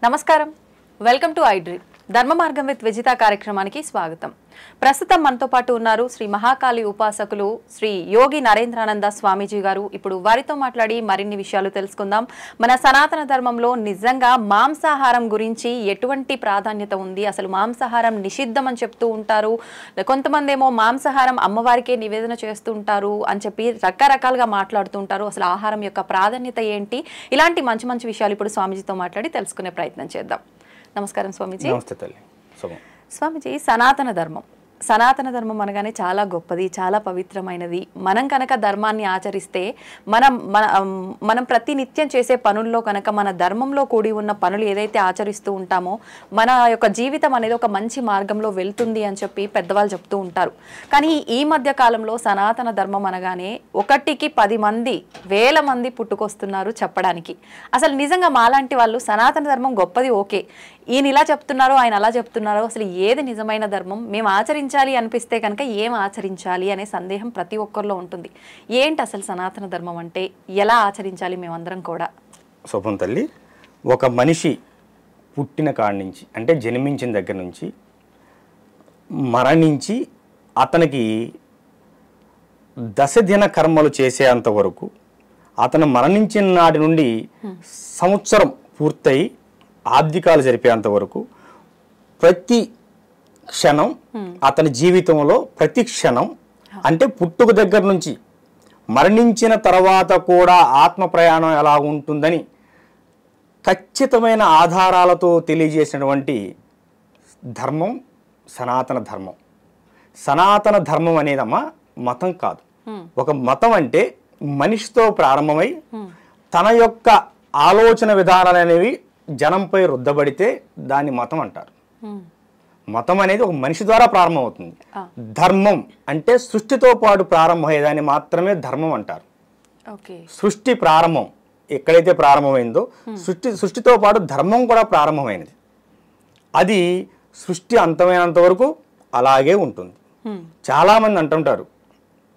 నమస్కారం, welcome to iDream ధర్మ మార్గం విత్ విజిత కార్యక్రమానికి స్వాగతం. ప్రస్తుతం మనతో పాటు ఉన్నారు శ్రీ మహాకాళి ఉపాసకులు శ్రీ యోగి నరేంద్రానంద స్వామీజీ గారు. ఇప్పుడు వారితో మాట్లాడి మరిన్ని విషయాలు తెలుసుకుందాం. మన సనాతన ధర్మంలో నిజంగా మాంసాహారం గురించి ఎటువంటి ప్రాధాన్యత ఉంది, అసలు మాంసాహారం నిషిద్ధం అని చెప్తూ ఉంటారు, కొంతమంది ఏమో మాంసాహారం అమ్మవారికే నివేదన చేస్తూ ఉంటారు అని చెప్పి రకరకాలుగా మాట్లాడుతూ ఉంటారు. అసలు ఆహారం యొక్క ప్రాధాన్యత ఏంటి, ఇలాంటి మంచి మంచి విషయాలు ఇప్పుడు స్వామీజీతో మాట్లాడి తెలుసుకునే ప్రయత్నం చేద్దాం. నమస్కారం స్వామీజీ. నమస్తే తల్లి. స్వామీజీ, సనాతన ధర్మం అనగానే చాలా గొప్పది, చాలా పవిత్రమైనది. మనం కనుక ధర్మాన్ని ఆచరిస్తే మనం ప్రతి నిత్యం చేసే పనుల్లో కనుక మన ధర్మంలో కూడి ఉన్న పనులు ఏదైతే ఆచరిస్తూ ఉంటామో మన యొక్క జీవితం అనేది ఒక మంచి మార్గంలో వెళ్తుంది అని చెప్పి పెద్దవాళ్ళు చెప్తూ ఉంటారు. కానీ ఈ మధ్య కాలంలో సనాతన ధర్మం అనగానే 1కి 10 మంది 1000 మంది పుట్టుకొస్తున్నారు చెప్పడానికి. అసలు నిజంగా మాలాంటి వాళ్ళు సనాతన ధర్మం గొప్పది, ఓకే, ఈయన ఇలా చెప్తున్నారో ఆయన అలా చెప్తున్నారో, అసలు ఏది నిజమైన ధర్మం, మేము ఆచరించాలి అనిపిస్తే కనుక ఏం ఆచరించాలి అనే సందేహం ప్రతి ఒక్కరిలో ఉంటుంది. ఏంటి అసలు సనాతన ధర్మం అంటే, ఎలా ఆచరించాలి మేమందరం కూడా? శుభం తల్లి. ఒక మనిషి పుట్టిన కాడి నుంచి, అంటే జన్మించిన దగ్గర నుంచి మరణించి అతనికి దశదిన కర్మలు చేసేంత వరకు, అతను మరణించిన నాటి నుండి సంవత్సరం పూర్తయి ఆబ్దికాలు జరిపేంత వరకు ప్రతి క్షణం, అతని జీవితంలో ప్రతి క్షణం, అంటే పుట్టుక దగ్గర నుంచి మరణించిన తర్వాత కూడా ఆత్మ ప్రయాణం ఎలా ఉంటుందని ఖచ్చితమైన ఆధారాలతో తెలియజేసినటువంటి ధర్మం సనాతన ధర్మం. సనాతన ధర్మం అనేదమ్మా మతం కాదు. ఒక మతం అంటే మనిషితో ప్రారంభమై తన యొక్క ఆలోచన విధానాలు అనేవి జనంపై రుద్దబడితే దాన్ని మతం అంటారు. మతం అనేది ఒక మనిషి ద్వారా ప్రారంభమవుతుంది. ధర్మం అంటే సృష్టితో పాటు ప్రారంభమయ్యేదాన్ని మాత్రమే ధర్మం అంటారు. సృష్టి ప్రారంభం ఎక్కడైతే ప్రారంభమైందో సృష్టితో పాటు ధర్మం కూడా ప్రారంభమైనది. అది సృష్టి అంతమైనంత వరకు అలాగే ఉంటుంది. చాలామంది అంటుంటారు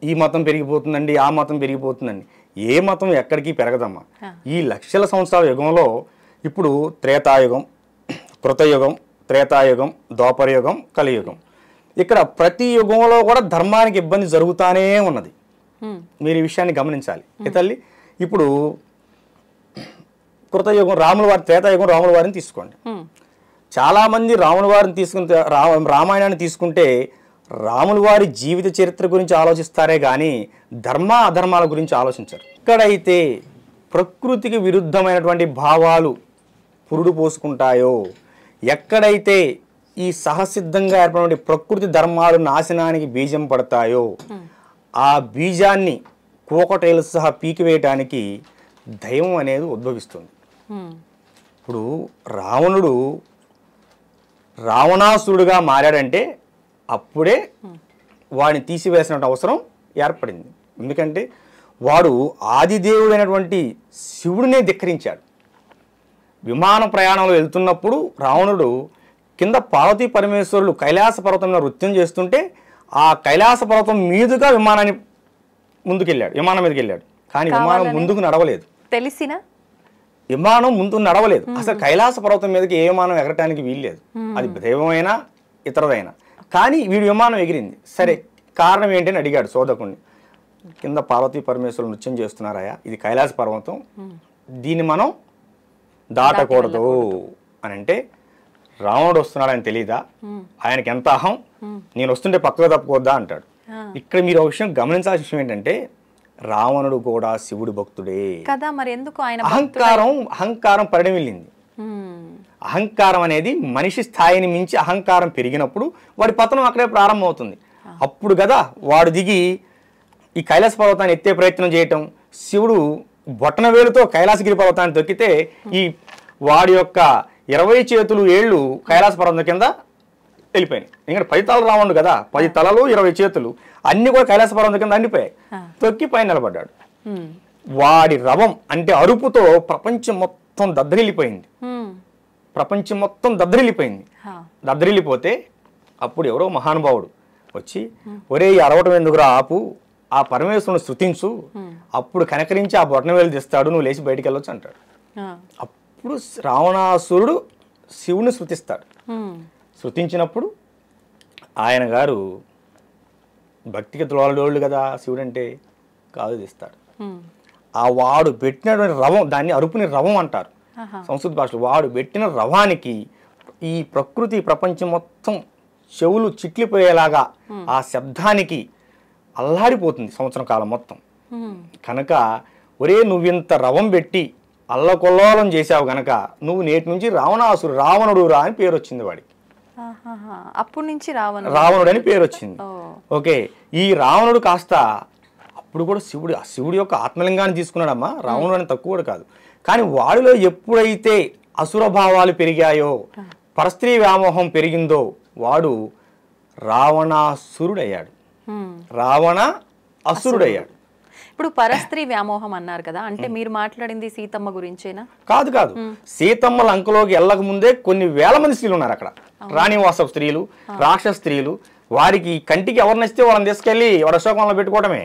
ఈ మతం పెరిగిపోతుందండి, ఆ మతం పెరిగిపోతుందండి. ఏ మతం ఎక్కడికి పెరగదమ్మా. ఈ లక్షల సంవత్సరాల యుగంలో ఇప్పుడు త్రేతాయుగం, కృతయుగం, త్రేతాయుగం, ద్వాపరయుగం, కలియుగం, ఇక్కడ ప్రతి యుగంలో కూడా ధర్మానికి ఇబ్బంది జరుగుతానే ఉన్నది. మీరు ఈ విషయాన్ని గమనించాలి తల్లి. ఇప్పుడు కృతయుగం రాముల వారి, త్రేతాయుగం రాముల వారిని తీసుకోండి. చాలామంది రాముల వారిని తీసుకుంటే, రామాయణాన్ని తీసుకుంటే రాముల వారి జీవిత చరిత్ర గురించి ఆలోచిస్తారే కానీ ధర్మ అధర్మాల గురించి ఆలోచించరు. ఎక్కడైతే ప్రకృతికి విరుద్ధమైనటువంటి భావాలు పురుడు పోసుకుంటాయో, ఎక్కడైతే ఈ సహసిద్ధంగా ఏర్పడిన ప్రకృతి ధర్మాలు నాశనానికి బీజం పడతాయో, ఆ బీజాన్ని కోకటేలు సహా పీకివేయటానికి దైవం అనేది ఉద్భవిస్తుంది. ఇప్పుడు రావణుడు రావణాసురుడుగా మారాడంటే అప్పుడే వాడిని తీసివేసిన అవసరం ఏర్పడింది. ఎందుకంటే వాడు ఆదిదేవుడైనటువంటి శివుడినే ధిక్కరించాడు. విమాన ప్రయాణంలో వెళ్తున్నప్పుడు రావణుడు కింద పార్వతీ పరమేశ్వరులు కైలాస పర్వతం మీద నృత్యం చేస్తుంటే ఆ కైలాస పర్వతం మీదుగా విమానాన్ని విమానం మీదకి వెళ్ళాడు. కానీ విమానం ముందుకు నడవలేదు. తెలిసిన విమానం ముందుకు నడవలేదు. అసలు కైలాస పర్వతం మీదకి ఏ విమానం ఎగరటానికి వీల్లేదు, అది దైవమైనా ఇతరదైనా. కానీ వీడి విమానం ఎగిరింది. సరే, కారణం ఏంటని అడిగాడు శోధకుడిని. కింద పార్వతీ పరమేశ్వరులు నృత్యం చేస్తున్నారయ్యా, ఇది కైలాస పర్వతం, దీన్ని మనం దాటకూడదు అని అంటే, రావణుడు వస్తున్నాడని తెలీదా, ఆయనకి ఎంత అహం, నేను వస్తుంటే పక్కకు తప్పుకోద్దా అంటాడు. ఇక్కడ మీరు ఒక విషయం గమనించాల్సిన విషయం ఏంటంటే రావణుడు కూడా శివుడి భక్తుడే కదా. మరి ఎందుకు ఆయన అహంకారం పరిణమిల్లింది. అహంకారం అనేది మనిషి స్థాయిని మించి అహంకారం పెరిగినప్పుడు వాడి పతనం అక్కడే ప్రారంభమవుతుంది. అప్పుడు కదా వాడు దిగి ఈ కైలాస పర్వతాన్ని ఎత్తే ప్రయత్నం చేయటం. శివుడు బొట్టన వేలుతో కైలాసగిరి పర్వతాన్ని తొక్కితే ఈ వాడి యొక్క 20 చేతులు ఏళ్ళు కైలాస పర్వతం కింద వెళ్ళిపోయినాయి. ఎందుకంటే 10 తలలు రావణుడు కదా, 10 తలలు 20 చేతులు అన్ని కూడా కైలాస పర్వతం కింద అండిపోయాయి. తొక్కి పైన నిలబడ్డాడు. వాడి రవం అంటే అరుపుతో ప్రపంచం మొత్తం దద్దరిల్లిపోయింది. ప్రపంచం మొత్తం దద్దరిల్లిపోయింది. దద్దరిల్లిపోతే అప్పుడు ఎవరో మహానుభావుడు వచ్చి, ఒరే ఈ అరవటం ఎందుకురా, ఆపు, ఆ పరమేశ్వరుని స్తుతించు, అప్పుడు కనకరించి ఆ బొట్టన వేలు తీస్తాడు, నువ్వు లేచి బయటికి వెళ్ళొచ్చు అంటాడు. అప్పుడు రావణాసురుడు శివుని శృతిస్తాడు. ఉమ్, శృతించినప్పుడు ఆయన గారు భక్తికి ద్రోళడోళ్ళు కదా శివుడు అంటే కాదు తీస్తాడు. ఉమ్, ఆ వాడు పెట్టినటువంటి రవం, దాన్ని అరుపుని రవం అంటారు ఆహా, సంస్కృత భాషలో. వాడు పెట్టిన రవానికి ఈ ప్రకృతి ప్రపంచం మొత్తం చెవులు చిట్లిపోయేలాగా ఆ శబ్దానికి అల్లాడిపోతుంది సంవత్సరం కాలం మొత్తం. ఉమ్, కనుక ఒరే నువ్వింత రవం పెట్టి అల్లకొల్లోలం చేశావు గనక నువ్వు నేటి నుంచి రావణుడు రా అని పేరు వచ్చింది వాడికి. ఆహాహా. అప్పటి నుంచి రావణుడు అని పేరు వచ్చింది. ఓ, ఓకే, ఈ రావణుడు కాస్త అప్పుడు కూడా శివుడి యొక్క ఆత్మలింగాన్ని తీసుకున్నాడమ్మా. రావణుడు అని తక్కువ కూడా కాదు. కానీ వాడిలో ఎప్పుడైతే అసుర భావాలు పెరిగాయో, పరస్త్రీ వ్యామోహం పెరిగిందో వాడు రావణాసురుడయ్యాడు. ఉమ్. రావణ అసురుడయ్యాడు. ఇప్పుడు పరస్త్రీ వ్యామోహం అన్నారు కదా, అంటే మీరు మాట్లాడింది సీతమ్మ గురించేనా? కాదు కాదు, సీతమ్మ లంకలోకి వెళ్ళక ముందే కొన్ని వేల మంది స్త్రీలు ఉన్నారు అక్కడ. రాణివాస స్త్రీలు, రాక్షస స్త్రీలు. వారికి కంటికి ఎవరు నచ్చితే వాళ్ళని తీసుకెళ్లి వాడు అశోకంలో పెట్టుకోవడమే.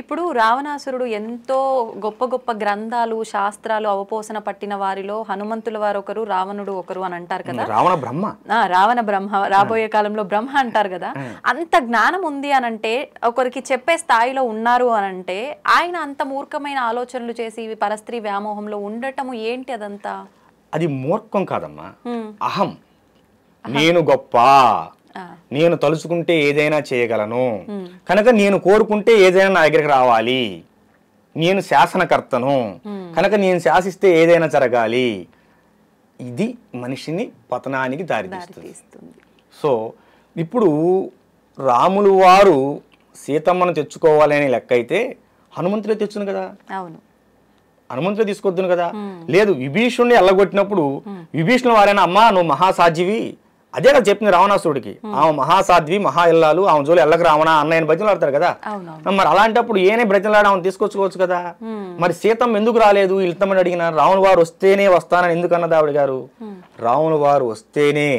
ఇప్పుడు రావణాసురుడు ఎంతో గొప్ప గొప్ప గ్రంథాలు, శాస్త్రాలు అవపోసన పట్టిన వారిలో హనుమంతుల వారు ఒకరు, రావణుడు ఒకరు అని అంటారు కదా. రావణ బ్రహ్మ, రావణ బ్రహ్మ, రాబోయే కాలంలో బ్రహ్మ అంటారు కదా. అంత జ్ఞానం ఉంది అని అంటే, ఒకరికి చెప్పే స్థాయిలో ఉన్నారు అని అంటే, ఆయన అంత మూర్ఖమైన ఆలోచనలు చేసి పరస్త్రీ వ్యామోహంలో ఉండటము ఏంటి అదంతా? అది మూర్ఖం కాదమ్మా, ఉమ్, అహం. నేను గొప్ప, ఆ, నేను తలుచుకుంటే ఏదైనా చేయగలను, కనుక నేను కోరుకుంటే ఏదైనా నా దగ్గరికి రావాలి, నేను శాసనకర్తను కనుక నేను శాసిస్తే ఏదైనా జరగాలి. ఇది మనిషిని పతనానికి దారితీస్తుంది. తీస్తుంది. సో ఇప్పుడు రాములు వారు సీతమ్మను తెచ్చుకోవాలనే లెక్క అయితే హనుమంతుడే తెచ్చును కదా, అవును. హనుమంతుడే తీసుకొద్దును కదా. లేదు, విభీషణుడిని ఎల్లగొట్టినప్పుడు విభీషణుడు వారైనా అమ్మా నువ్వు మహాసాధ్యవి, అదే కదా చెప్పింది రావణాసురుడికి. ఆమె మహాసాధ్వి, మహా ఇల్లాలు, ఆమె జోలు ఎల్లకు రావణ అన్నయ్యని బ్రతిమలాడతారు కదా. మరి అలాంటప్పుడు ఏనే బ్రతిమలాడి ఆమెను తీసుకొచ్చుకోవచ్చు కదా. మరి సీతమ్మ ఎందుకు రాలేదు వెళ్తామని అడిగిన, రావణ వారు వస్తేనే వస్తానని ఎందుకు అన్నది ఆవిడ గారు. రావణ వారు వస్తేనే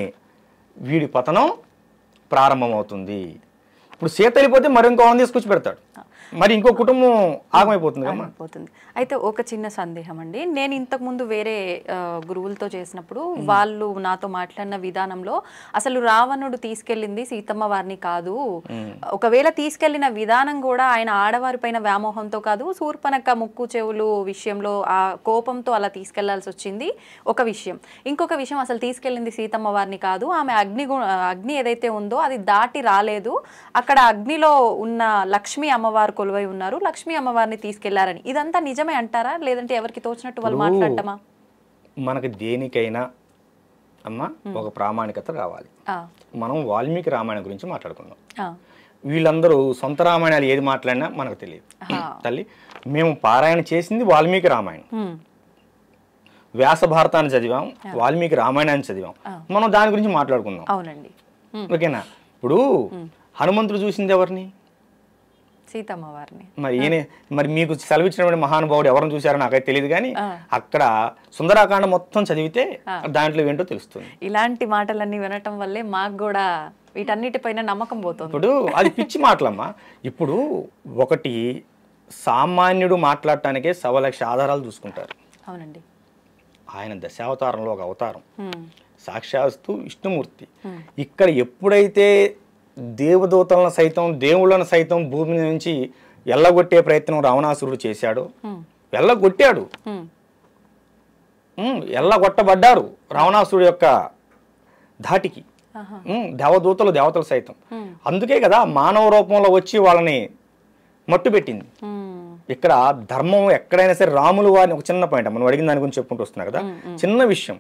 వీడి పతనం ప్రారంభమవుతుంది. ఇప్పుడు సీత వెళ్ళిపోతే మరి ఇంకో తీసుకొచ్చి పెడతాడు, మరి ఇంకో కుటుంబం ఆగమైపోతుంది కదా. అయితే ఒక చిన్న సందేహం అండి, నేను ఇంతకు ముందు వేరే గురువులతో చేసినప్పుడు వాళ్ళు నాతో మాట్లాడిన విధానంలో అసలు రావణుడు తీసుకెళ్ళింది సీతమ్మ వారిని కాదు, ఒకవేళ తీసుకెళ్లిన విధానం కూడా ఆయన ఆడవారి పైన వ్యామోహంతో కాదు, శూర్పణఖ ముక్కు చెవులు విషయంలో ఆ కోపంతో అలా తీసుకెళ్లాల్సి వచ్చింది ఒక విషయం. ఇంకొక విషయం, అసలు తీసుకెళ్ళింది సీతమ్మ వారిని కాదు, ఆమె అగ్ని ఏదైతే ఉందో అది దాటి రాలేదు, అక్కడ అగ్నిలో ఉన్న లక్ష్మీ అమ్మవారు కొలువై ఉన్నారు, లక్ష్మీ అమ్మవారిని తీసుకెళ్లారని. ఇదంతా నిజమే అంటారా, లేదంటే ఎవరికి తోచినట్టు వాళ్ళు మాట్లాడటమా? మనకి దేనికైనా అమ్మ ఒక ప్రామాణికత రావాలి. మనం వాల్మీకి రామాయణం గురించి మాట్లాడుకుందాం. వీళ్ళందరూ సొంత రామాయణాలు ఏది మాట్లాడినా మనకు తెలియదు తల్లి. మేము పారాయణ చేసింది వాల్మీకి రామాయణం, వ్యాస భారతాన్ని చదివాం, వాల్మీకి రామాయణాన్ని చదివాం, మనం దాని గురించి మాట్లాడుకుందాం. అవునండి, ఓకేనా. ఇప్పుడు హనుమంతుడు చూసింది ఎవరిని? సీతమ్మ వారిని. మరి మీకు సెలవిచ్చినటువంటి మహానుభావుడు ఎవరిని చూసారో నాకైతే తెలియదు, కానీ అక్కడ సుందరాకాండ మొత్తం చదివితే దాంట్లో ఏంటో తెలుస్తుంది. ఇలాంటి మాటలన్నీ వినటం వల్లే మాకు కూడా వీటన్నిటిపైన నమ్మకం పోతుంది. ఇప్పుడు అది పిచ్చి మాటలమ్మా. ఇప్పుడు ఒకటి సామాన్యుడు మాట్లాడటానికే 1,00,000 ఆధారాలు చూసుకుంటారు. అవునండి. ఆయన దశావతారంలో ఒక అవతారం, సాక్షాత్తు విష్ణుమూర్తి. ఇక్కడ ఎప్పుడైతే దేవదూతలను సైతం, దేవుళ్ళను సైతం భూమి నుంచి ఎల్లగొట్టే ప్రయత్నం రావణాసురుడు చేశాడు, ఎల్లగొట్టాడు, ఎల్లగొట్టబడ్డారు రావణాసురుడు యొక్క ధాటికి దేవతలు సైతం. అందుకే కదా మానవ రూపంలో వచ్చి వాళ్ళని మట్టు పెట్టింది. ఇక్కడ ధర్మం ఎక్కడైనా సరే, రాములు వారిని ఒక చిన్న పాయింట్ మనం అడిగిన దాని గురించి చెప్పుకుంటూ వస్తున్నా కదా, చిన్న విషయం.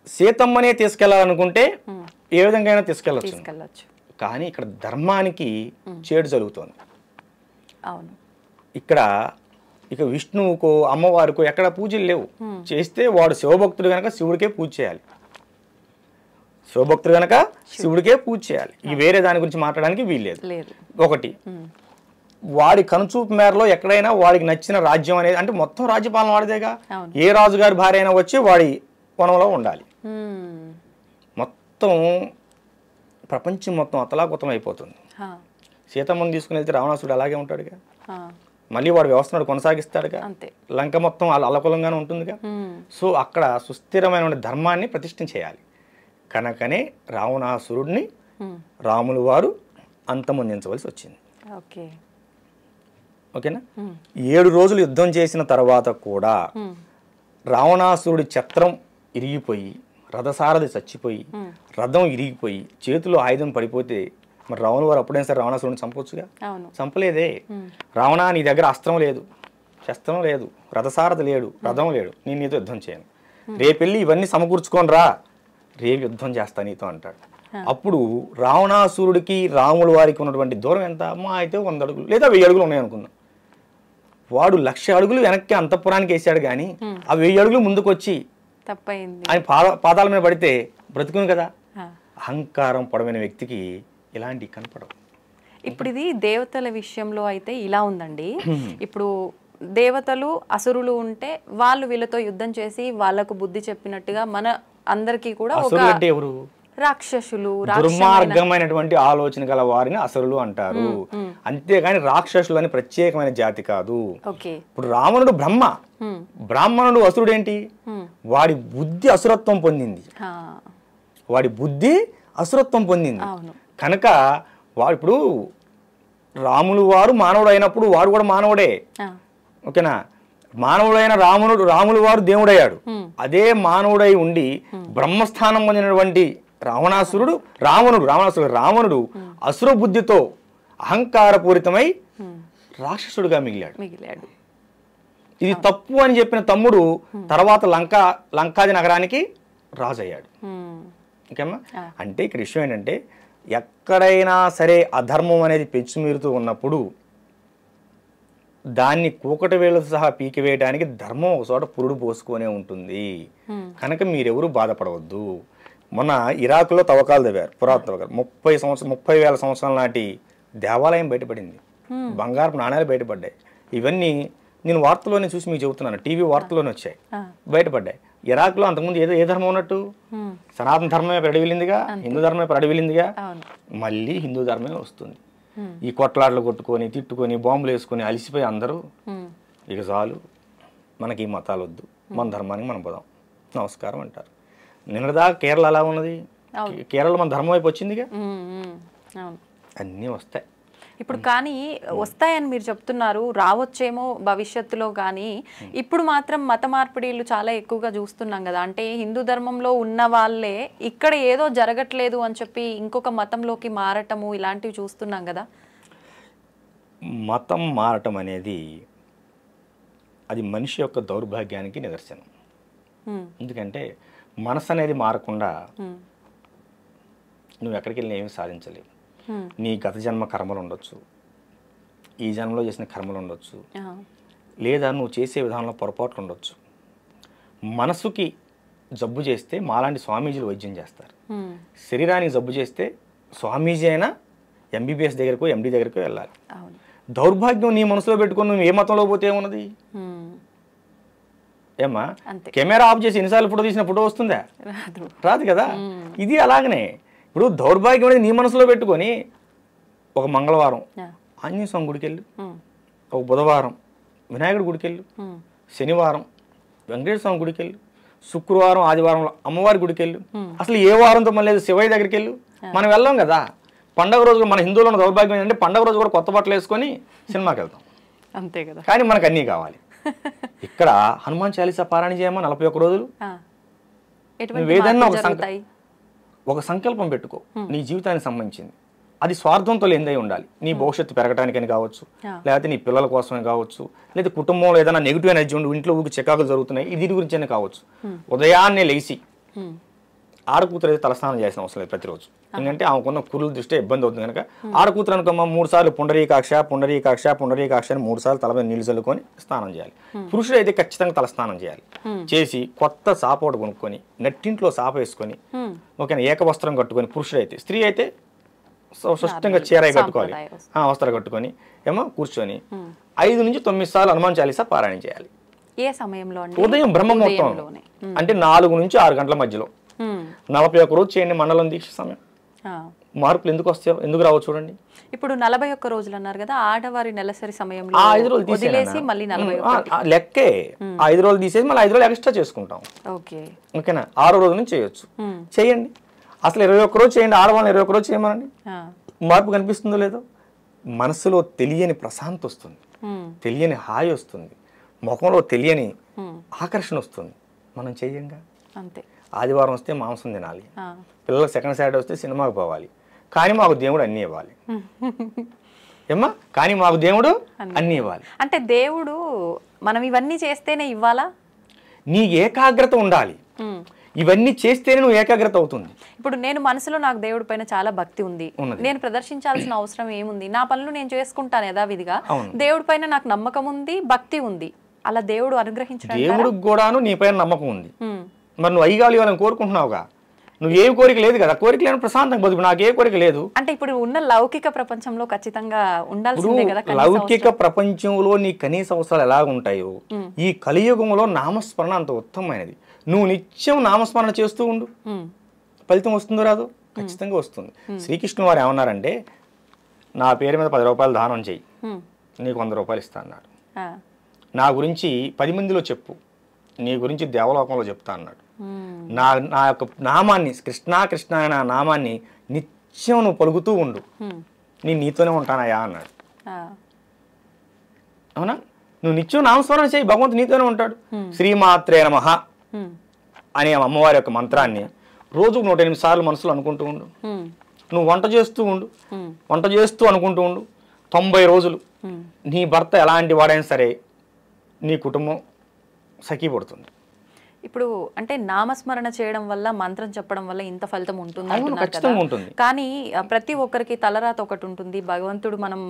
సీతమ్మనే తీసుకెళ్లాలనుకుంటే ఏ విధంగా అయినా తీసుకెళ్ళచ్చు, కానీ ఇక్కడ ధర్మానికి చేడు జరుగుతోంది. అవును. ఇక్కడ ఇక విష్ణువుకో అమ్మవారికో ఎక్కడ పూజలు లేవు. చేస్తే వాడు శివభక్తుడు కనుక శివుడికే పూజ చేయాలి, శివభక్తుడు కనుక శివుడికే పూజ చేయాలి. ఈ వేరే దాని గురించి మాట్లాడడానికి వీల్లేదు. ఒకటి, వాడి కనుచూపు మేరలో ఎక్కడైనా వాడికి నచ్చిన రాజ్యం అనేది, అంటే మొత్తం రాజ్యపాలన వాడిదేగా. ఏ రాజుగారి భార్య అయినా వచ్చి వాడి వనంలో ఉండాలి. మొత్తం ప్రపంచం మొత్తం అతలాకుతం అయిపోతుంది. సీతమ్మను తీసుకుని వెళ్తే రావణాసుడు అలాగే ఉంటాడుగా. మళ్ళీ వాడు వ్యవస్థను కొనసాగిస్తాడుగా, అంతే. లంక మొత్తం అల్లకొలంగానే ఉంటుందిగా. సో అక్కడ సుస్థిరమైన ధర్మాన్ని ప్రతిష్ఠ చేయాలి. కనుకనే రావణాసురుడిని రాములు వారు అంతమొందించవలసి వచ్చింది. ఓకే, ఓకేనా. 7 రోజులు యుద్ధం చేసిన తర్వాత కూడా రావణాసురుడి ఛత్రం ఇరిగిపోయి, రథసారథి చచ్చిపోయి, రథం ఇరిగిపోయి, చేతిలో ఆయుధం పడిపోతే మరి రావణులు వారు అప్పుడైనా సరే రావణాసురుడిని చంపొచ్చుగా. చంపలేదే. రావణ, నీ దగ్గర అస్త్రం లేదు, శస్త్రం లేదు, రథసారథి లేడు, రథం లేడు, నేను నీతో యుద్ధం చేయను, రేపెళ్ళి ఇవన్నీ సమకూర్చుకొని రా, రేపు యుద్ధం చేస్తా నీతో అంటాడు. అప్పుడు రావణాసురుడికి రాముల వారికి ఉన్నటువంటి దూరం ఎంత? మా అయితే 100 అడుగులు లేదా 1000 అడుగులు ఉన్నాయి అనుకుందాం. వాడు 1,00,000 అడుగులు వెనక్కి అంతఃపురానికి వేసాడు, కానీ ఆ 1000 అడుగులు ముందుకు వచ్చి ఆయన పాదాల మీద పడితే బ్రతుకును కదా. అహంకారం పడమైన వ్యక్తికి ఇలాంటివి కనపడవు. ఇప్పుడు ఇది దేవతల విషయంలో అయితే ఇలా ఉందండి. ఇప్పుడు దేవతలు అసురులు ఉంటే వాళ్ళు వీళ్ళతో యుద్ధం చేసి వాళ్ళకు బుద్ధి చెప్పినట్టుగా మన అందరికీ కూడా ఒక ఎవరు? రాక్షసులు, దుర్మార్గమైనటువంటి ఆలోచన గల వారిని అసురులు అంటారు. అంతేగాని రాక్షసులు అని ప్రత్యేకమైన జాతి కాదు. ఇప్పుడు రావణుడు బ్రహ్మ, బ్రాహ్మణుడు అసురుడు ఏంటి? వాడి బుద్ధి అసురత్వం పొందింది, వాడి బుద్ధి అసురత్వం పొందింది. కనుక వాడు ఇప్పుడు రాములు వారు మానవుడు అయినప్పుడు వాడు కూడా మానవుడే. ఓకేనా. మానవుడైన రాములు వారు దేవుడయ్యాడు. అదే మానవుడై ఉండి బ్రహ్మస్థానం పొందినటువంటి రావణుడు అసుర బుద్ధితో అహంకారపూరితమై రాక్షసుడుగా మిగిలాడు. ఇది తప్పు అని చెప్పిన తమ్ముడు తర్వాత లంకాది నగరానికి రాజు అయ్యాడు. ఓకేమ్మా. అంటే ఇక్కడ విషయం ఏంటంటే, ఎక్కడైనా సరే అధర్మం అనేది పెంచుమీరుతూ ఉన్నప్పుడు దాన్ని కూకటి వేళ్ళతో సహా పీకివేయడానికి ధర్మం ఒక చోట పురుడు పోసుకొనే ఉంటుంది. కనుక మీరెవరూ బాధపడవద్దు. మొన్న ఇరాక్లో తవ్వకాలు తవ్వారు, పురాతన తవ్వకాలు. 30,000 సంవత్సరాల నాటి దేవాలయం బయటపడింది, బంగారపు నాణ్యాలు బయటపడ్డాయి. ఇవన్నీ నేను వార్తలోనే చూసి మీకు చెబుతున్నాను, టీవీ వార్తలోనే వచ్చాయి, బయటపడ్డాయి. ఇరాక్లో అంతకుముందు ఏ ధర్మం ఉన్నట్టు? సనాతన ధర్మమే ప్రడివిలిందిగా, హిందూ ధర్మమే ప్రడివిలిందిగా. మళ్ళీ హిందూ ధర్మమే వస్తుంది. ఈ కొట్లాటలు కొట్టుకొని తిట్టుకొని బాంబులు వేసుకొని అలిసిపోయి అందరూ ఇక చాలు, మనకి ఈ మతాలు వద్దు, మన ధర్మానికి మనం పోదాం, నమస్కారం అంటారు. నిన్నదాకా కేరళ అలా ఉన్నది, కేరళ మన ధర్మం వైపు వచ్చిందిగా. అన్నీ వస్తాయి ఇప్పుడు. కానీ వస్తాయని మీరు చెప్తున్నారు, రావచ్చేమో భవిష్యత్తులో. కానీ ఇప్పుడు మాత్రం మత మార్పిడిలు చాలా ఎక్కువగా చూస్తున్నాం కదా. అంటే హిందూ ధర్మంలో ఉన్న వాళ్ళే ఇక్కడ ఏదో జరగట్లేదు అని చెప్పి ఇంకొక మతంలోకి మారటము ఇలాంటివి చూస్తున్నాం కదా. మతం మారటం అనేది అది మనిషి యొక్క దౌర్భాగ్యానికి నిదర్శనం. ఎందుకంటే మనసు అనేది మారకుండా నువ్వు ఎక్కడికి వెళ్ళినా ఏమీ సాధించలేవు. నీ గత జన్మ కర్మలు ఉండొచ్చు, ఈ జన్మలో చేసిన కర్మలు ఉండొచ్చు, లేదా నువ్వు చేసే విధానంలో పొరపాట్లు ఉండొచ్చు. మనసుకి జబ్బు చేస్తే మాలాంటి స్వామీజీలు వైద్యం చేస్తారు. శరీరానికి జబ్బు చేస్తే స్వామీజీ అయినా ఎంబీబీఎస్ దగ్గరకు, ఎండి దగ్గరకు వెళ్ళాలి. దౌర్భాగ్యం నీ మనసులో పెట్టుకొని నువ్వు ఏ మతంలో పోతే ఏమున్నది? ఏమ్మా, కెమెరా ఆఫ్ చేసి ఎన్నిసార్లు ఫోటో తీసిన ఫోటో వస్తుందా? రాదు కదా. ఇది అలాగనే ఇప్పుడు దౌర్భాగ్యం అనేది నీ మనసులో పెట్టుకొని ఒక మంగళవారం ఆంజనేయ స్వామి గుడికి వెళ్ళు, ఒక బుధవారం వినాయకుడి గుడికి వెళ్ళు, శనివారం వెంకటేశ్వర స్వామి గుడికి వెళ్ళు, శుక్రవారం ఆదివారంలో అమ్మవారి గుడికి వెళ్ళు. అసలు ఏ వారంతో మళ్ళీ శివయ్య దగ్గరికి వెళ్ళు. మనం వెళ్ళాం కదా. పండగ రోజు మన హిందువులో ఉన్న దౌర్భాగ్యం ఏంటంటే పండగ రోజు కూడా కొత్త బట్టలు వేసుకొని సినిమాకి వెళ్తాం, అంతే కదా. కానీ మనకు అన్నీ కావాలి. ఇక్కడ హనుమాన్ చాలీసా పారాయణ చేయమా 41 రోజులు. ఏదన్నా ఒక సంకల్పం పెట్టుకో, నీ జీవితానికి సంబంధించింది. అది స్వార్థంతో లేనిదై ఉండాలి. నీ భవిష్యత్తు పెరగటానికని కావచ్చు, లేకపోతే నీ పిల్లల కోసమే కావచ్చు, లేదా కుటుంబంలో ఏదైనా నెగిటివ్ ఎనర్జీ ఉండి ఇంట్లో ఊరికి చికాకులు జరుగుతున్నాయి, ఇది గురించి అయినా కావచ్చు. ఉదయాన్నే లేచి ఆడకూతురు అయితే తలస్నానం చేసిన అవసరం లేదు ప్రతిరోజు. ఎందుకంటే ఆమెకున్న కురుల దృష్టి ఇబ్బంది అవుతుంది కనుక ఆడకూతురు అనుకోమా 3 సార్లు పుండరీకాక్ష అని 3 సార్లు తల మీద నీళ్లు చల్లుకొని స్నానం చేయాలి. పురుషుడు అయితే ఖచ్చితంగా తలస్నానం చేయాలి. చేసి కొత్త సాప ఒకటి కొనుక్కొని నెట్టింట్లో సాప వేసుకొని ఓకేనా ఏకవస్త్రం కట్టుకొని పురుషుడైతే, స్త్రీ అయితే స్పష్టంగా చీర కట్టుకోవాలి, వస్త్రాలు కట్టుకొని ఏమో కూర్చొని 5 నుంచి 9 సార్లు హనుమాన్ చాలీసా పారాయణ చేయాలి. ఏ సమయంలో? ఉదయం బ్రహ్మముహూర్తం అంటే 4 నుంచి 6 గంటల మధ్యలో 41 రోజు చేయండి. మండలం దీక్ష సమయం మార్పులు ఎందుకు వస్తాయో, ఎందుకు రావో చూడండి. ఇప్పుడు 41 రోజులు అన్నారు కదా, ఆడవారి నెలసరి సమయంలో ఆ 5 రోజులు వదిలేసి మళ్ళీ 41. లెక్కే 5 రోజులు తీసేసి మళ్ళీ 5 రోజులు ఎక్స్ట్రా చేసుకుంటాం. ఓకే, ఓకేనా? 6వ రోజు నుంచి చేయొచ్చు. చేయండి. అసలు 21 రోజు చేయండి, ఆడవాళ్ళని 21 రోజు చేయమనండి. మార్పు కనిపిస్తుందో లేదో. మనసులో తెలియని ప్రశాంతి వస్తుంది, తెలియని హాయి వస్తుంది, ముఖంలో తెలియని ఆకర్షణ వస్తుంది. మనం చెయ్యంగా. అంతే. ఆదివారం వస్తే మాంసం తినాలి, పిల్లలకు సెకండ్ సాటర్డే వస్తే సినిమాకి పోవాలి, కానీ మాకు దేవుడు అన్నీ ఇవ్వాలి. ఏమ్మా? కానీ మాకు దేవుడు అన్నీ ఇవ్వాలి. అంటే దేవుడు మనం ఇవన్నీ చేస్తేనే ఇవ్వాలా? నీ ఏకాగ్రత ఉండాలి. ఇవన్నీ చేస్తేనే నువ్వు ఏకాగ్రత అవుతుంది. ఇప్పుడు నేను మనసులో నాకు దేవుడి పైన చాలా భక్తి ఉంది, నేను ప్రదర్శించాల్సిన అవసరం ఏముంది? నా పనులు నేను చేసుకుంటాను యథావిధిగా. దేవుడి పైన నాకు నమ్మకం ఉంది, భక్తి ఉంది. అలా దేవుడు అనుగ్రహించడం. దేవుడికి కూడాను నీ పైన నమ్మకం ఉంది. మరి నువ్వు అయ్యాలి వాళ్ళని కోరుకుంటున్నావుగా. నువ్వేం కోరిక లేదు కదా, కోరిక లేని ప్రశాంతంగా బతుకు. నాకే కోరిక లేదు అంటే ఇప్పుడు ఉన్న లౌకిక ప్రపంచంలో ఖచ్చితంగా ఉండాల్సిందే కదా. లౌకిక ప్రపంచంలో నీ కనీస అవసరాలు ఎలా ఉంటాయో ఈ కలియుగంలో నామస్మరణ అంత ఉత్తమమైనది. నువ్వు నిత్యం నామస్మరణ చేస్తూ ఉండు, ఫలితం వస్తుందో రాదు, ఖచ్చితంగా వస్తుంది. శ్రీకృష్ణుడు వారు ఏమన్నారంటే, నా పేరు మీద 10 రూపాయలు దానం చెయ్యి, నీకు 100 రూపాయలు ఇస్తా అన్నాడు. నా గురించి 10 మందిలో చెప్పు, నీ గురించి దేవలోకంలో చెప్తా అన్నాడు. నా యొక్క నామాన్ని, కృష్ణ కృష్ణ అనే నా నామాన్ని నిత్యం నువ్వు పలుకుతూ ఉండు, నీతోనే ఉంటానయా అన్నాడు. అవునా? నువ్వు నిత్యం నామస్మరణ చేయి, భగవంతుడు నీతోనే ఉంటాడు. శ్రీమాత్రే నమః అనే అమ్మవారి యొక్క మంత్రాన్ని రోజుకు 108 సార్లు మనసులో అనుకుంటూ ఉండు. నువ్వు వంట చేస్తూ ఉండు, వంట చేస్తూ అనుకుంటూ ఉండు. 90 రోజులు నీ భర్త ఎలాంటి వాడైనా సరే నీ కుటుంబం సఖీపడుతుంది. ఇప్పుడు అంటే నామస్మరణ చేయడం వల్ల, మంత్రం చెప్పడం వల్ల ఇంత ఫలితం ఉంటుంది. కానీ ప్రతి ఒక్కరికి తలరాత ఒకటి ఉంటుంది. భగవంతుడు మనం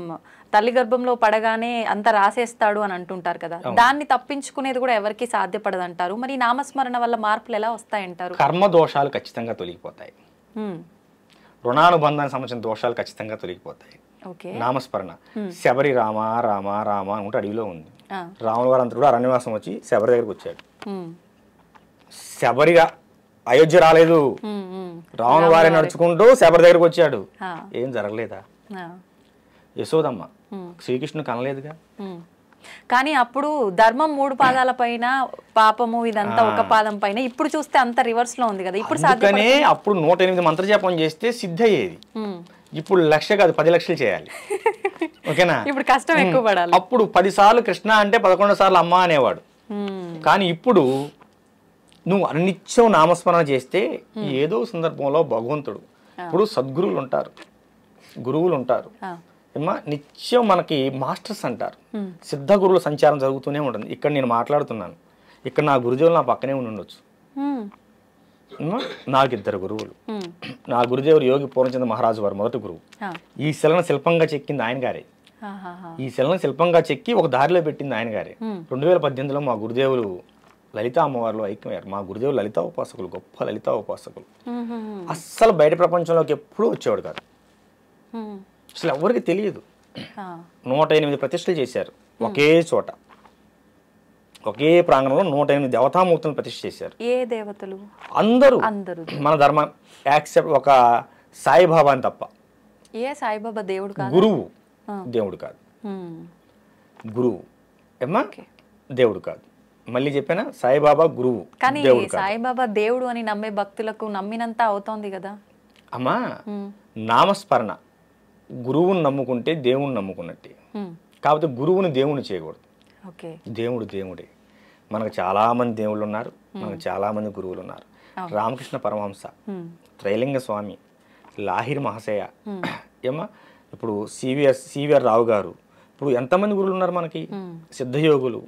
తల్లి గర్భంలో పడగానే అంత రాసేస్తాడు అని అంటుంటారు కదా, దాన్ని తప్పించుకునేది కూడా ఎవరికి సాధ్యపడదు అంటారు. మరి నామస్మరణ వల్ల మార్పులు ఎలా వస్తాయంటారు? కర్మ దోషాలు ఖచ్చితంగా తొలగిపోతాయి, రుణానుబంధానికి సంబంధించిన దోషాలు ఖచ్చితంగా తొలగిపోతాయి. నామస్మరణ. శబరి రామ రామ రామ అనుకుంటే అడవిలో ఉంది. రాముల వారు అంతా కూడా అరణ్యవాసం వచ్చి శబరి దగ్గరకు వచ్చాడు. శబరిగా అయోధ్య రాలేదు, రావణ వారే నడుచుకుంటూ శబరి దగ్గరకు వచ్చాడు. ఏం జరగలేదా? యశోదమ్మ శ్రీకృష్ణుడు కనలేదుగా. కానీ అప్పుడు ధర్మం 3 పాదాల పైన, పాపము ఇదంతా ఒక పాదం పైన. ఇప్పుడు చూస్తే అంత రివర్స్ లో ఉంది కదా. ఇప్పుడు అప్పుడు 108 మంత్రజపం చేస్తే సిద్ధి అయ్యేది. ఇప్పుడు 1,00,000 కాదు 10 లక్షలు చేయాలి. ఓకేనా? ఇప్పుడు కష్టం ఎక్కువ పడాలి. అప్పుడు 10 సార్లు కృష్ణ అంటే 11 సార్లు అమ్మ అనేవాడు. కానీ ఇప్పుడు నువ్వు అనిత్యం నామస్మరణ చేస్తే ఏదో సందర్భంలో భగవంతుడు, ఇప్పుడు సద్గురువులు ఉంటారు, గురువులు ఉంటారు, నిత్యం మనకి మాస్టర్స్ అంటారు. సిద్ధ గురువుల సంచారం జరుగుతూనే ఉంటుంది. ఇక్కడ నేను మాట్లాడుతున్నాను, ఇక్కడ నా గురుదేవులు నా పక్కనే ఉండొచ్చు. నాకు 2 గురువులు. నా గురుదేవుడు యోగి పూర్ణచంద్ర మహారాజు వారు మొదటి గురువు. ఈ శిలను శిల్పంగా చెక్కింది ఆయన గారే. ఈ శిలను శిల్పంగా చెక్కి ఒక దారిలో పెట్టింది ఆయన గారే. 2018లో మా గురుదేవులు లలితా అమ్మవారిలో ఐక్యమయ్యారు. మా గురుదేవులు లలితా ఉపాసకులు, గొప్ప లలితా ఉపాసకులు. అస్సలు బయట ప్రపంచంలోకి ఎప్పుడూ వచ్చేవాడు కాదు, అసలు ఎవరికి తెలియదు. 108 ప్రతిష్టలు చేశారు ఒకే చోట, ఒకే ప్రాంగణంలో 108 దేవతామూర్తులను ప్రతిష్ఠ చేశారు. ఏ దేవతలు? అందరూ మన ధర్మం యాక్సెప్ట్ ఒక సాయిబాబా అని తప్ప. ఏ సాయిబాబా దేవుడు కాదు, గురువు దేవుడు కాదు, గురువు ఏమ్మా దేవుడు కాదు. మళ్ళీ చెప్పానా, సాయిబాబా గురువు. కానీ సాయిబాబా దేవుడు అని నమ్మే భక్తులకు నమ్మినంత అవుతోంది కదా అమ్మా. నామస్మరణ గురువుని నమ్ముకుంటే దేవుని నమ్ముకున్నట్టే. కాకపోతే గురువుని దేవుని చేయకూడదు. దేవుడు దేవుడే. మనకు చాలా మంది దేవుళ్ళు ఉన్నారు, మనకు చాలా మంది గురువులు ఉన్నారు. రామకృష్ణ పరమహంస, త్రైలింగ స్వామి, లాహిరి మహాశయ ఏమా, ఇప్పుడు సివిఆర్ రావు గారు, ఇప్పుడు ఎంతమంది గురువులు ఉన్నారు మనకి. సిద్ధయోగులు,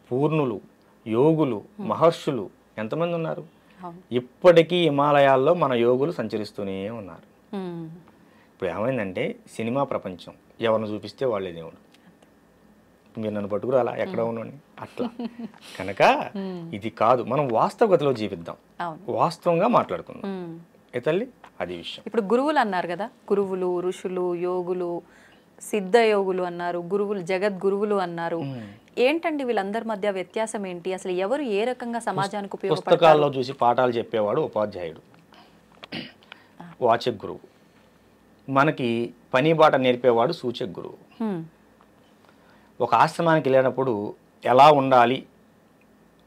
పూర్ణులు, యోగులు, మహర్షులు ఎంతమంది ఉన్నారు. ఇప్పటికీ హిమాలయాల్లో మన యోగులు సంచరిస్తూనే ఉన్నారు. ఇప్పుడు ఏమైందంటే సినిమా ప్రపంచం, ఎవరిని చూపిస్తే వాళ్ళే దేవుడు. మీరు నన్ను పట్టుకురాలా ఎక్కడ ఉన్నాను అట్లా. కనుక ఇది కాదు, మనం వాస్తవగతిలో జీవిద్దాం, వాస్తవంగా మాట్లాడుకుందాం. ఏ తల్లి, అది విషయం. ఇప్పుడు గురువులు అన్నారు కదా, గురువులు, ఋషులు, యోగులు, సిద్ధ యోగులు అన్నారు, గురువులు, జగద్గురువులు అన్నారు. ఏంటండి వీళ్ళందరి మధ్య వ్యత్యాసం ఏంటి? అసలు ఎవరు ఏ రకంగా సమాజానికి ఉపయోగపడతారు? పుస్తకాల్లో చూసి పాఠాలు చెప్పేవాడు ఉపాధ్యాయుడు, వాచక గురువు. మనకి పని బాట నేర్పేవాడు సూచక గురువు. ఒక ఆశ్రమానికి వెళ్ళినప్పుడు ఎలా ఉండాలి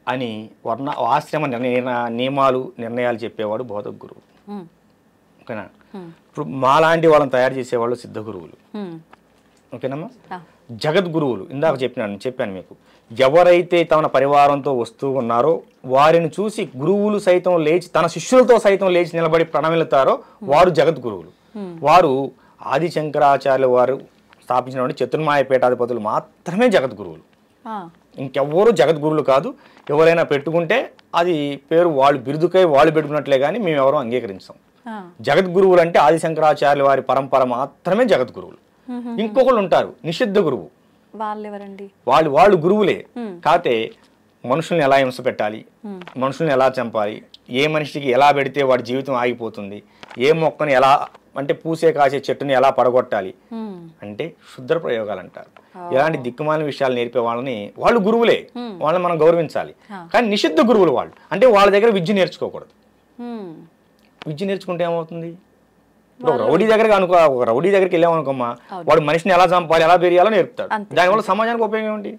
అని ఆశ్రమ నియమాలు నిర్ణయాలు చెప్పేవాడు బోధక గురువు. ఓకేనా? ఇప్పుడు మాలాంటి వాళ్ళని తయారు చేసేవాళ్ళు సిద్ధ గురువులు. ఓకేనమ్మా? జగద్గురువులు ఇందాక చెప్పాను మీకు. ఎవరైతే తన పరివారంతో వస్తూ ఉన్నారో వారిని చూసి గురువులు సైతం లేచి తన శిష్యులతో సైతం లేచి నిలబడి ప్రణమిల్లుతారో వారు జగద్గురువులు. వారు ఆది శంకరాచార్యుల వారు స్థాపించినటువంటి చతుర్మాయ పీఠాధిపతులు మాత్రమే జగద్గురువులు. ఇంకెవ్వరూ జగద్గురువులు కాదు. ఎవరైనా పెట్టుకుంటే అది పేరు వాళ్ళు బిరుదుకై వాళ్ళు పెట్టుకున్నట్లే కానీ మేము ఎవరూ అంగీకరించాం. జగద్గురువులు అంటే ఆది శంకరాచార్యుల వారి పరంపర మాత్రమే జగద్గురువులు. ఇంకొకళ్ళు ఉంటారు నిషిద్ధ గురువు. వాళ్ళు గురువులే, కాకపోతే మనుషుల్ని ఎలా హింస పెట్టాలి, మనుషుల్ని ఎలా చంపాలి, ఏ మనిషికి ఎలా పెడితే వాడి జీవితం ఆగిపోతుంది, ఏ మొక్కని ఎలా అంటే పూసే కాసే చెట్టుని ఎలా పడగొట్టాలి అంటే క్షుద్ర ప్రయోగాలు అంటారు. ఇలాంటి దిక్కుమాలిన విషయాలు నేర్పే వాళ్ళని వాళ్ళు గురువులే, వాళ్ళని మనం గౌరవించాలి. కానీ నిషిద్ధ గురువులు వాళ్ళు అంటే వాళ్ళ దగ్గర విద్య నేర్చుకోకూడదు. విద్య నేర్చుకుంటే ఏమవుతుంది? ఒక రౌడీ దగ్గరికి వెళ్ళామనుకోమ్మా, వాడు మనిషిని ఎలా చంపాలి ఎలా పెరియాలో నేర్పుతాడు. దానివల్ల సమాజానికి ఉపయోగం ఏంటి?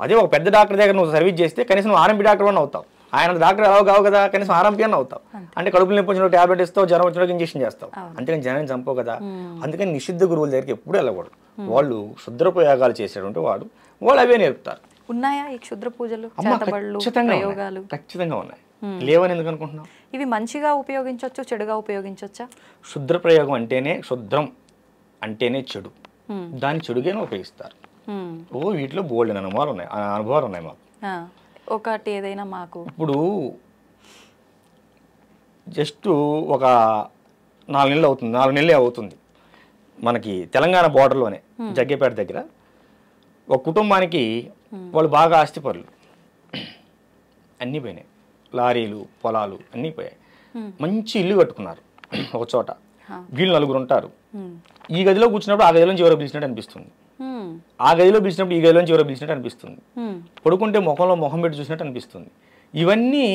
అదే ఒక పెద్ద డాక్టర్ దగ్గర నువ్వు సర్వీస్ చేస్తే కనీసం ఆర్ఎంపీ డాక్టర్ అని అవుతావు. ఆయన డాక్టర్ ఎలా కావు కదా, కనీసం ఆర్ఎంపీ అని అవుతావు. అంటే కడుపులు నొప్పి వచ్చిన టాబ్లెట్ ఇస్తావు, జ్వరం వచ్చిన ఇంజక్షన్ చేస్తావు. అంతేకాని జనాన్ని చంపవు కదా. అందుకని నిషిద్ధ గురువుల దగ్గరికి ఎప్పుడు వెళ్ళకూడదు. వాళ్ళు క్షుద్ర ప్రయోగాలు చేసేటువంటి వాళ్ళు అవే నేర్పుతారు. ఉన్నాయా ఈ క్షుద్ర పూజలు? ఖచ్చితంగా ఉన్నాయి. లేవని ఎందుకు అనుకుంటున్నావు? ఇవి మంచిగా ఉపయోగించవచ్చు, చెడుగా ఉపయోగించవచ్చా? క్షుద్ర ప్రయోగం అంటేనే క్షుద్రం అంటేనే చెడు, దాన్ని చెడుగానే ఉపయోగిస్తారు. వీటిలో బోల్డ్ అనుభవాలు ఉన్నాయి మాకు. ఒకటి ఏదైనా మాకు ఇప్పుడు జస్ట్ ఒక 4 నెలలే అవుతుంది మనకి తెలంగాణ బోర్డర్లోనే జగ్గేపేట దగ్గర ఒక కుటుంబానికి వాళ్ళు బాగా ఆస్తిపరులు, అన్నీ పోయినాయి. లారీలు పొలాలు అన్నీ పోయాయి. మంచి ఇల్లు కట్టుకున్నారు ఒక చోట. వీళ్ళు 4 ఉంటారు. ఈ గదిలో కూర్చున్నప్పుడు ఆ గదిలోంచి ఎవరో పిలిచినట్టు అనిపిస్తుంది, ఆ గదిలో పిలిచినప్పుడు ఈ గదిలోంచి ఎవరో పిలిచినట్టు అనిపిస్తుంది, పడుకుంటే ముఖంలో ముఖం పెట్టి చూసినట్టు అనిపిస్తుంది. ఇవన్నీ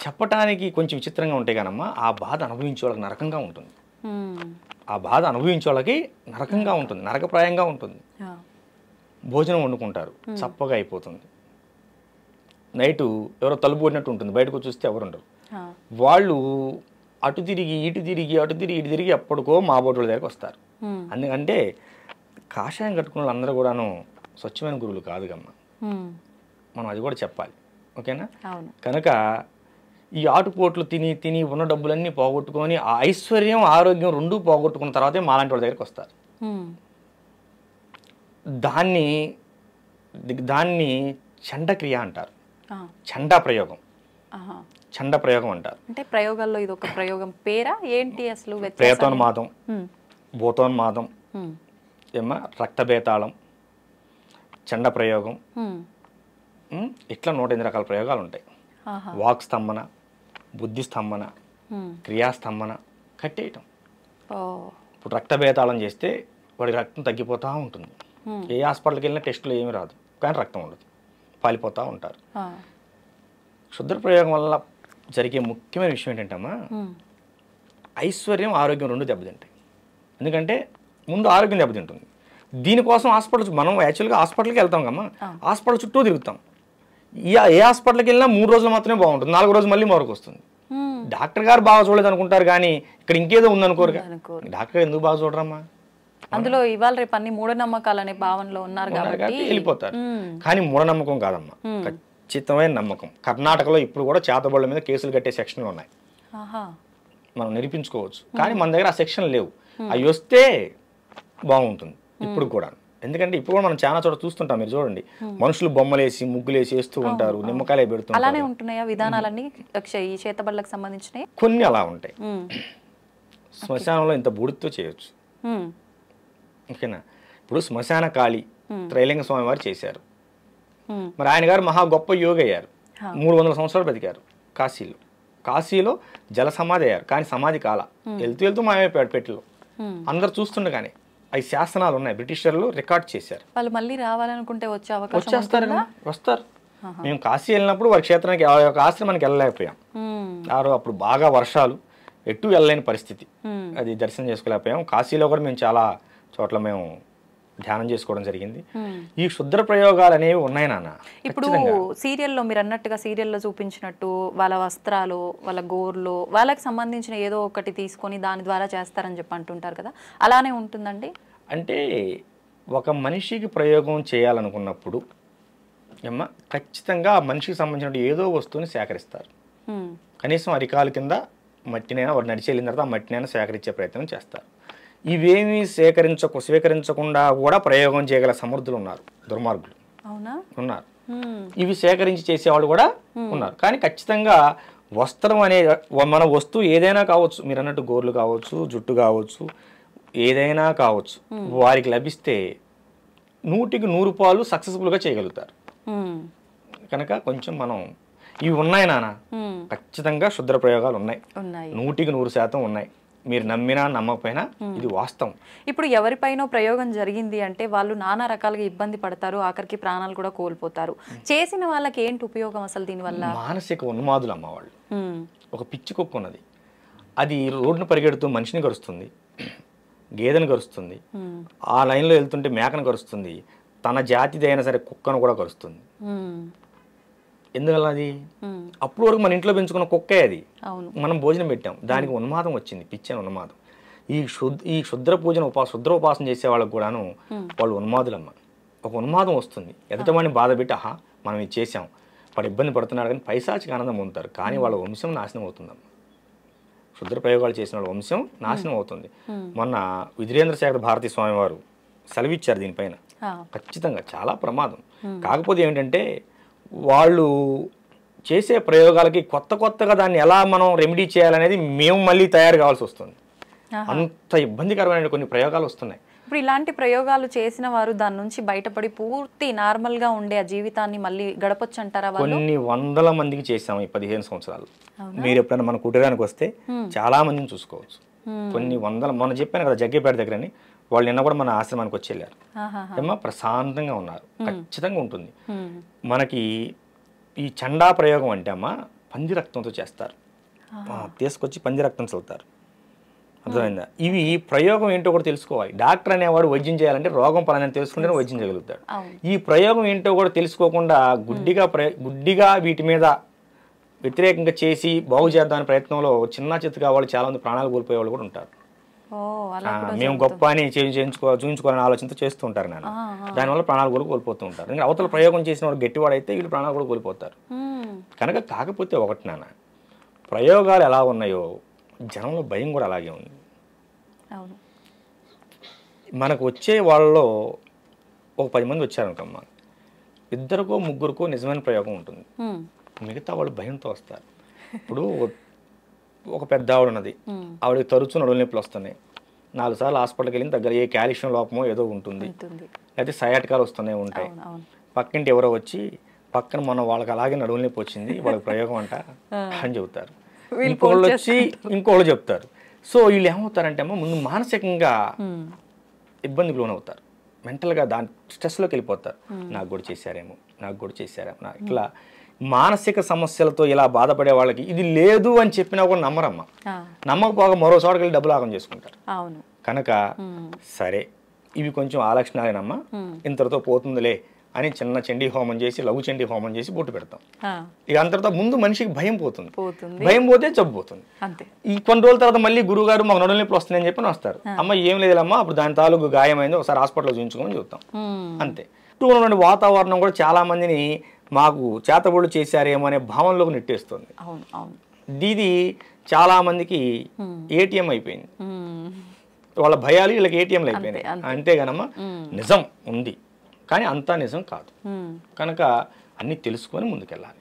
చెప్పటానికి కొంచెం విచిత్రంగా ఉంటాయి కానమ్మా, ఆ బాధ అనుభవించే వాళ్ళకి నరకంగా ఉంటుంది. ఆ బాధ అనుభవించే వాళ్ళకి నరకంగా ఉంటుంది, నరకప్రాయంగా ఉంటుంది. భోజనం వండుకుంటారు, చప్పగా అయిపోతుంది. నైటు ఎవరో తలుపు కొట్టినట్టు ఉంటుంది, బయటకు చూస్తే ఎవరు ఉండరు. వాళ్ళు అటు తిరిగి ఇటు తిరిగి ఎప్పటికో మా బోటుల దగ్గరకు వస్తారు. అందుకంటే కాషాయం కట్టుకున్న వాళ్ళందరూ కూడాను స్వచ్ఛమైన గురువులు కాదు కమ్మా, మనం అది కూడా చెప్పాలి. ఓకేనా? కనుక ఈ ఆటుపోట్లు తిని ఉన్న డబ్బులన్నీ పోగొట్టుకొని ఆ ఐశ్వర్యం ఆరోగ్యం రెండూ పోగొట్టుకున్న తర్వాతే మాలాంటి వాళ్ళ దగ్గరికి వస్తారు. దాన్ని చండక్రియ అంటారు, చండా ప్రయోగం, చండ ప్రయోగం అంటారు. అంటే ప్రయోగాల్లో ఇది ఒక ప్రయోగం పేరా ఏంటి అసలు? ప్రేతోన్మాదం, భూతోన్మాదం, రక్తబేతాళం, చండ ప్రయోగం, ఇట్లా 108 రకాల ప్రయోగాలు ఉంటాయి. వాక్ స్తంభన, బుద్ధి స్తంభన, క్రియాస్తంభన, కట్టేయటం. ఇప్పుడు రక్తబేతాళం చేస్తే వాడి రక్తం తగ్గిపోతూ ఉంటుంది. ఏ హాస్పిటల్కి వెళ్ళినా టెస్టులు ఏమీ రాదు, కానీ రక్తం ఉండదు, పాలిపోతూ ఉంటారు. క్షుద్ర ప్రయోగం వల్ల జరిగే ముఖ్యమైన విషయం ఏంటంటమ్మా, ఐశ్వర్యం ఆరోగ్యం రెండు దెబ్బతింటాయి. ఎందుకంటే ముందు ఆరోగ్యం దెబ్బతింటుంది. దీనికోసం మనం యాక్చువల్గా హాస్పిటల్కి వెళ్తాం కమ్మా, హాస్పిటల్ చుట్టూ తిరుగుతాం. ఏ హాస్పిటల్కి వెళ్ళినా 3 రోజులు మాత్రమే బాగుంటుంది, 4 రోజులు మళ్ళీ మరొక వస్తుంది. డాక్టర్ గారు బాగా చూడలేదు అనుకుంటారు, కానీ ఇక్కడ ఇంకేదో ఉందనుకోరు. డాక్టర్ గారు ఎందుకు బాగా చూడరమ్మా? అందులో ఇవాళ రేపు అన్ని మూఢనమ్మకాలు అనే భావనలో ఉన్నారు కాబట్టి వెళ్ళిపోతారు. కానీ మూఢనమ్మకం కాదమ్మా, ఖచ్చితమైన నమ్మకం. కర్ణాటకలో ఇప్పుడు కూడా చేతబడుల మీద కేసులు కట్టే సెక్షన్లు ఉన్నాయి, మనం నిరూపించుకోవచ్చు. కానీ మన దగ్గర ఆ సెక్షన్ లేవు. అవి వస్తే బాగుంటుంది ఇప్పుడు కూడా. ఎందుకంటే ఇప్పుడు కూడా మనం చాలా చోట చూస్తుంటాం, మీరు చూడండి, మనుషులు బొమ్మలేసి ముగ్గులేసి వేస్తూ ఉంటారు, నిమ్మకాయలు పెడుతుంటారు. అలానే ఉంటున్నాయా విధానాలన్నీ ఈ చేతబడులకు సంబంధించినవి? కొన్ని అలా ఉంటాయి. శ్మశానంలో ఇంత బూడితో చేయొచ్చు. ఓకేనా? ఇప్పుడు శ్మశాన కాళి త్రైలింగ స్వామి వారు చేశారు. మరి ఆయన గారు మహా గొప్ప యోగి అయ్యారు, 300 సంవత్సరాలు బతికారు కాశీలో జల సమాధి అయ్యారు. కానీ సమాధి కాల, వెళ్తూ మాయమైపోయాడు పెట్టిలో. అందరు చూస్తుండగానే అవి శాసనాలు ఉన్నాయి, బ్రిటిషర్లు రికార్డ్ చేశారు. వాళ్ళు మళ్ళీ రావాలనుకుంటే వస్తారు. మేము కాశీ వెళ్ళినప్పుడు వారి క్షేత్రానికి ఆశ్రమానికి వెళ్ళలేకపోయాం. అప్పుడు బాగా వర్షాలు, ఎటు వెళ్ళలేని పరిస్థితి, అది దర్శనం చేసుకోలేకపోయాం. కాశీలో కూడా మేము చాలా చోట్ల మేము ధ్యానం చేసుకోవడం జరిగింది. ఈ క్షుద్ర ప్రయోగాలు అనేవి ఉన్నాయి నాన్న. ఇప్పుడు సీరియల్లో మీరు అన్నట్టుగా సీరియల్లో చూపించినట్టు వాళ్ళ వస్త్రాలు, వాళ్ళ గోర్లు, వాళ్ళకి సంబంధించిన ఏదో ఒకటి తీసుకొని దాని ద్వారా చేస్తారని చెప్పి అంటుంటారు కదా, అలానే ఉంటుందండి? అంటే ఒక మనిషికి ప్రయోగం చేయాలనుకున్నప్పుడు ఏమ్మా ఖచ్చితంగా ఆ మనిషికి సంబంధించిన ఏదో వస్తువుని సేకరిస్తారు. కనీసం అరికాల కింద మట్టినైనా వాడు నడిచి వెళ్ళిన తర్వాత ఆ మట్టినైనా సేకరించే ప్రయత్నం చేస్తారు. ఇవేమీ స్వీకరించకుండా కూడా ప్రయోగం చేయగల సమర్థులు ఉన్నారు, దుర్మార్గులు ఉన్నారు. ఇవి సేకరించి చేసేవాళ్ళు కూడా ఉన్నారు. కానీ ఖచ్చితంగా వస్త్రం అనే మన వస్తువు ఏదైనా కావచ్చు, మీరు అన్నట్టు గోర్లు కావచ్చు, జుట్టు కావచ్చు, ఏదైనా కావచ్చు, వారికి లభిస్తే 100కి 100 పాలు సక్సెస్ఫుల్గా చేయగలుగుతారు. కనుక కొంచెం మనం ఇవి ఉన్నాయి నాన్న, ఖచ్చితంగా క్షుద్ర ప్రయోగాలు ఉన్నాయి, 100కి 100% ఉన్నాయి. మీరు నమ్మినా నమ్మకపోయినా ఇది వాస్తవం. ఇప్పుడు ఎవరిపైనో ప్రయోగం జరిగింది అంటే వాళ్ళు నానా రకాలుగా ఇబ్బంది పడతారు, ఆఖరికి ప్రాణాలు కూడా కోల్పోతారు. చేసిన వాళ్ళకి ఏంటి ఉపయోగం అసలు దీనివల్ల? మానసిక ఉన్మాదులు అమ్మ వాళ్ళు. ఒక పిచ్చి కుక్క ఉన్నది, అది రోడ్డును పరిగెడుతూ మనిషిని కరుస్తుంది, గేదెను కరుస్తుంది, ఆ లైన్లో వెళ్తుంటే మేకను కరుస్తుంది, తన జాతిది అయినా సరే కుక్కను కూడా కరుస్తుంది. ఎందువల్ల అది అప్పుడు వరకు మన ఇంట్లో పెంచుకున్న కుక్కే, అది మనం భోజనం పెట్టాం, దానికి ఉన్మాదం వచ్చింది, పిచ్చని ఉన్మాదం. ఈ క్షుద్ర పూజను క్షుద్ర ఉపాసన చేసే వాళ్ళకు కూడాను వాళ్ళు ఉన్మాదులమ్మ. ఒక ఉన్మాదం వస్తుంది, ఎదుటవాడిని బాధ పెట్టి ఆహా మనం ఇది చేసాం, వాడు ఇబ్బంది పడుతున్నాడు కానీ పైశాచిక ఆనందం పొందుతారు. కానీ వాళ్ళ వంశం నాశనం అవుతుందమ్మ. క్షుద్ర ప్రయోగాలు చేసిన వాళ్ళ వంశం నాశనం అవుతుంది. మొన్న విధురేంద్ర శేఖర్ భారతీ స్వామి వారు సెలవిచ్చారు దీనిపైన. ఖచ్చితంగా చాలా ప్రమాదం. కాకపోతే ఏమిటంటే వాళ్ళు చేసే ప్రయోగాలకి కొత్తగా దాన్ని ఎలా మనం రెమెడీ చేయాలనేది మేము మళ్ళీ తయారు కావాల్సి వస్తుంది. అంత ఇబ్బందికరమైన కొన్ని ప్రయోగాలు వస్తున్నాయి. ఇప్పుడు ఇలాంటి ప్రయోగాలు చేసిన వారు దాని నుంచి బయటపడి పూర్తి నార్మల్ గా ఉండే ఆ జీవితాన్ని మళ్ళీ గడపొచ్చు అంటారా? కొన్ని వందల మందికి చేసాము ఈ 15 సంవత్సరాలు. మీరు ఎప్పుడైనా మన కుటీరానికి వస్తే చాలా మందిని చూసుకోవచ్చు. కొన్ని వందల, మొన్న చెప్పాను కదా జగ్గేపేట దగ్గరని, వాళ్ళు నిన్న కూడా మన ఆశ్రమానికి వచ్చి వెళ్ళారు. ఏమో ప్రశాంతంగా ఉన్నారు. ఖచ్చితంగా ఉంటుంది. మనకి ఈ చండా ప్రయోగం అంటే అమ్మ పంది రక్తంతో చేస్తారు, తీసుకొచ్చి పంది రక్తం చల్లుతారు. అర్థమైందా? ఇవి ప్రయోగం ఏంటో కూడా తెలుసుకోవాలి. డాక్టర్ అనేవాడు వైద్యం చేయాలంటే రోగం పలానని తెలుసుకుంటేనే వైద్యం చేయగలుగుతాడు. ఈ ప్రయోగం ఏంటో కూడా తెలుసుకోకుండా గుడ్డిగా వీటి మీద వ్యతిరేకంగా చేసి బాగు చేద్దామనే ప్రయత్నంలో చిన్న చిత్తగా వాళ్ళు చాలా మంది ప్రాణాలు కోల్పోయే వాళ్ళు కూడా ఉంటారు. మేము గొప్ప అని చూపించుకోవాలని ఆలోచనతో చేస్తూ ఉంటారు నాన్న. దానివల్ల ప్రాణాలు కూడా కోల్పోతూ ఉంటారు. ఇంకా అవతల ప్రయోగం చేసిన వాడు గట్టివాడైతే వీళ్ళు ప్రాణాలు కూడా కోల్పోతారు. కనుక కాకపోతే ఒకటి నాన్న, ప్రయోగాలు ఎలా ఉన్నాయో జనంలో భయం కూడా అలాగే ఉంది. మనకు వచ్చే వాళ్ళలో ఒక 10 మంది వచ్చారనుకమ్మా, 2కో 3కో నిజమైన ప్రయోగం ఉంటుంది, మిగతా వాళ్ళు భయంతో వస్తారు. ఇప్పుడు ఒక పెద్ద ఆవిడ ఉన్నది, ఆవిడకి తరచూ నడుము నొప్పులు వస్తున్నాయి, 4 సార్లు హాస్పిటల్కి వెళ్ళిన దగ్గర ఏ కాల్షియం లోపమో ఏదో ఉంటుంది, లేకపోతే సయాటికాలు వస్తూనే ఉంటాయి. పక్కింటి ఎవరో వచ్చి పక్కన మొన్న వాళ్ళకి అలాగే నడుము నొప్పి వచ్చింది, వాళ్ళకి ప్రయోగం అంట అని చెబుతారు. ఇంకోళ్ళు వచ్చి ఇంకోళ్ళు చెప్తారు. సో వీళ్ళు ఏమవుతారంటే అమ్మ ముందు మానసికంగా ఇబ్బందికి లోనవుతారు, మెంటల్గా దాని స్ట్రెస్లోకి వెళ్ళిపోతారు. నాకు కూడా చేశారేమో ఇట్లా మానసిక సమస్యలతో ఇలా బాధపడే వాళ్ళకి ఇది లేదు అని చెప్పినా కూడా నమ్మరమ్మ. నమ్మకపోగా మరో చోటకి వెళ్ళి డబ్బులు ఆగం చేసుకుంటారు. కనుక సరే ఇవి కొంచెం ఆ లక్షణాలేనమ్మా, ఇంతటితో పోతుందిలే అని చిన్న చండీ హోమం చేసి, లఘు చండీ హోమం చేసి బొట్టు పెడతాం. ఇక అంతటితో ముందు మనిషికి భయం పోతుంది, భయం పోతే జబ్బు పోతుంది. ఈ కొన్ని రోజుల తర్వాత మళ్ళీ గురువు గారు మాకు నడుము నొప్పులు వస్తున్నాయని చెప్పి వస్తారు. అమ్మ ఏం లేదమ్మా, అప్పుడు దాని తాలూకు గాయమైంది, ఒకసారి హాస్పిటల్లో చూపించుకోమని చెప్తాం. అంతే. చుట్టూ ఉన్నటువంటి వాతావరణం కూడా చాలా మందిని మాకు చేతబడులు చేశారేమో అనే భావనలోకి నెట్టేస్తుంది. ఇది చాలా మందికి ఏటీఎం అయిపోయింది, వాళ్ళ భయాలు వీళ్ళకి ఏటీఎంలు అయిపోయినాయి. అంతేగానమ్మా నిజం ఉంది కానీ అంతా నిజం కాదు. కనుక అన్ని తెలుసుకొని ముందుకెళ్ళాలి.